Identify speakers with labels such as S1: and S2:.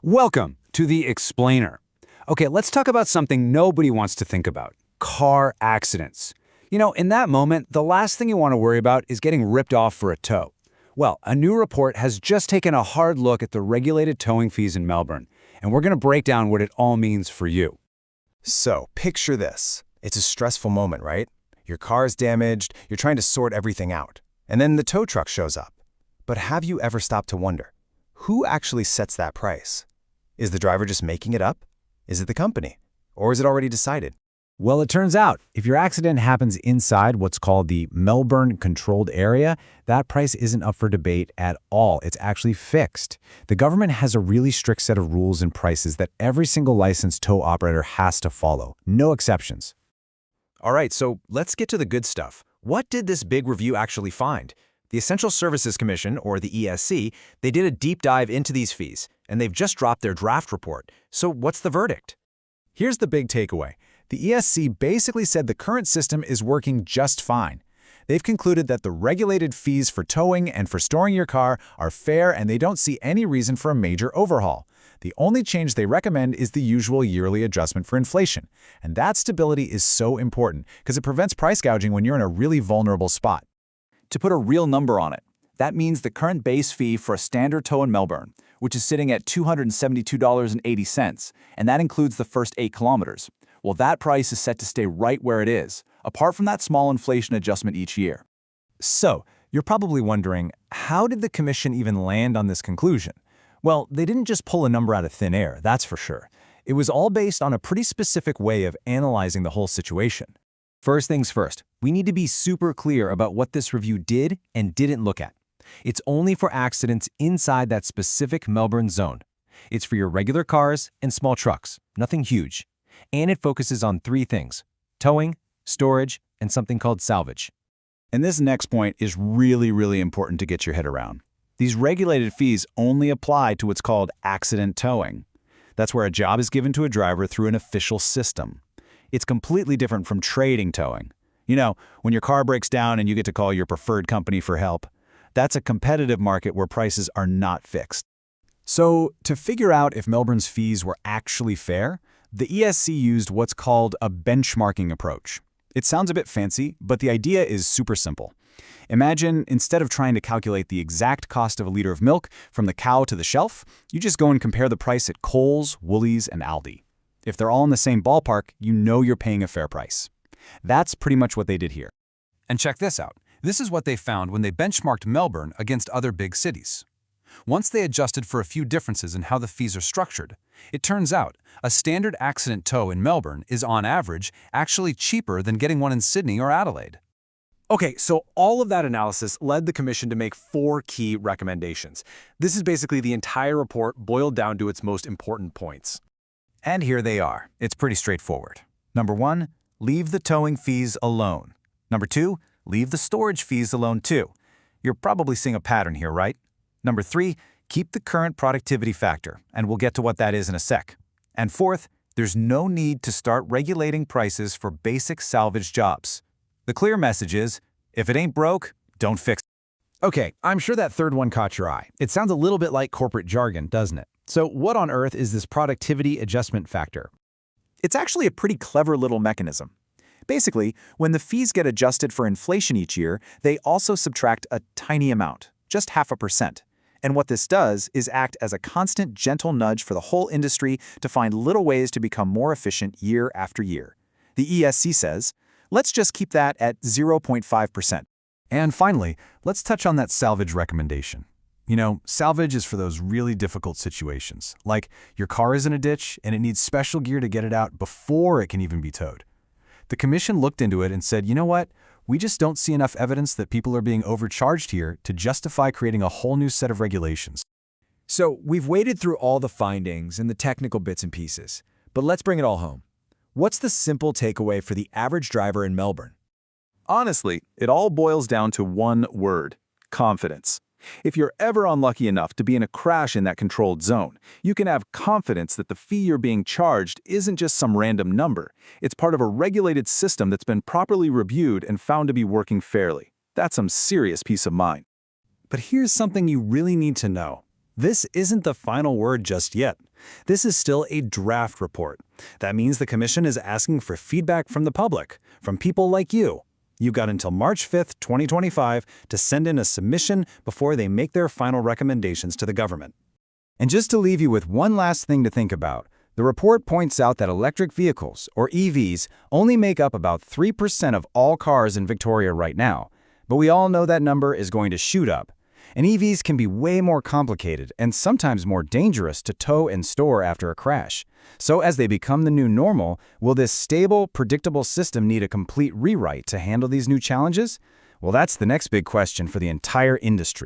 S1: Welcome to The Explainer. Okay, let's talk about something nobody wants to think about: car accidents. In that moment, the last thing you want to worry about is getting ripped off for a tow. Well, a new report has just taken a hard look at the regulated towing fees in Melbourne, and we're going to break down what it all means for you.
S2: So, picture this. It's a stressful moment, right? Your car's damaged, you're trying to sort everything out, and then the tow truck shows up. But have you ever stopped to wonder, who actually sets that price? Is the driver just making it up? Is it the company? Or is it already decided?
S3: Well, it turns out, if your accident happens inside what's called the Melbourne controlled area, that price isn't up for debate at all. It's actually fixed. The government has a really strict set of rules and prices that every single licensed tow operator has to follow. No exceptions.
S4: All right, so let's get to the good stuff. What did this big review actually find? The Essential Services Commission, or the ESC, they did a deep dive into these fees, and they've just dropped their draft report. So what's the verdict?
S3: Here's the big takeaway. The ESC basically said the current system is working just fine. They've concluded that the regulated fees for towing and for storing your car are fair, and they don't see any reason for a major overhaul. The only change they recommend is the usual yearly adjustment for inflation. And that stability is so important because it prevents price gouging when you're in a really vulnerable spot.
S5: To put a real number on it, that means the current base fee for a standard tow in Melbourne, which is sitting at $272.80, and that includes the first 8 kilometers. Well, that price is set to stay right where it is, apart from that small inflation adjustment each year.
S4: So, you're probably wondering, how did the commission even land on this conclusion? Well, they didn't just pull a number out of thin air, that's for sure. It was all based on a pretty specific way of analyzing the whole situation. First things first, we need to be super clear about what this review did and didn't look at. It's only for accidents inside that specific Melbourne zone. It's for your regular cars and small trucks, nothing huge. And it focuses on 3 things: towing, storage, and something called salvage.
S3: And this next point is really important to get your head around. These regulated fees only apply to what's called accident towing. That's where a job is given to a driver through an official system. It's completely different from trading towing. When your car breaks down and you get to call your preferred company for help. That's a competitive market where prices are not fixed. So, to figure out if Melbourne's fees were actually fair, the ESC used what's called a benchmarking approach. It sounds a bit fancy, but the idea is super simple. Imagine, instead of trying to calculate the exact cost of a liter of milk from the cow to the shelf, you just go and compare the price at Coles, Woolies, and Aldi. If they're all in the same ballpark, you know you're paying a fair price. That's pretty much what they did here.
S1: And check this out. This is what they found when they benchmarked Melbourne against other big cities. Once they adjusted for a few differences in how the fees are structured, it turns out a standard accident tow in Melbourne is, on average, actually cheaper than getting one in Sydney or Adelaide.
S4: Okay, so all of that analysis led the commission to make 4 key recommendations. This is basically the entire report boiled down to its most important points. And here they are. It's pretty straightforward. Number 1, leave the towing fees alone. Number 2, leave the storage fees alone too. You're probably seeing a pattern here, right? Number 3, keep the current productivity factor, and we'll get to what that is in a sec. And 4th, there's no need to start regulating prices for basic salvage jobs. The clear message is, if it ain't broke, don't fix it. Okay, I'm sure that third one caught your eye. It sounds a little bit like corporate jargon, doesn't it? So what on earth is this productivity adjustment factor?
S5: It's actually a pretty clever little mechanism. Basically, when the fees get adjusted for inflation each year, they also subtract a tiny amount, just 0.5%. And what this does is act as a constant gentle nudge for the whole industry to find little ways to become more efficient year after year. The ESC says, let's just keep that at 0.5%.
S4: And finally, let's touch on that salvage recommendation. Salvage is for those really difficult situations, like your car is in a ditch and it needs special gear to get it out before it can even be towed. The commission looked into it and said, you know what? We just don't see enough evidence that people are being overcharged here to justify creating a whole new set of regulations.
S6: So we've waded through all the findings and the technical bits and pieces, but let's bring it all home. What's the simple takeaway for the average driver in Melbourne?
S7: Honestly, it all boils down to one word: confidence. If you're ever unlucky enough to be in a crash in that controlled zone, you can have confidence that the fee you're being charged isn't just some random number. It's part of a regulated system that's been properly reviewed and found to be working fairly. That's some serious peace of mind.
S3: But here's something you really need to know. This isn't the final word just yet. This is still a draft report. That means the Commission is asking for feedback from the public, from people like you. You've got until March 5th, 2025 to send in a submission before they make their final recommendations to the government.
S2: And just to leave you with one last thing to think about, the report points out that electric vehicles, or EVs, only make up about 3% of all cars in Victoria right now. But we all know that number is going to shoot up. And EVs can be way more complicated and sometimes more dangerous to tow and store after a crash. So as they become the new normal, will this stable, predictable system need a complete rewrite to handle these new challenges? Well, that's the next big question for the entire industry.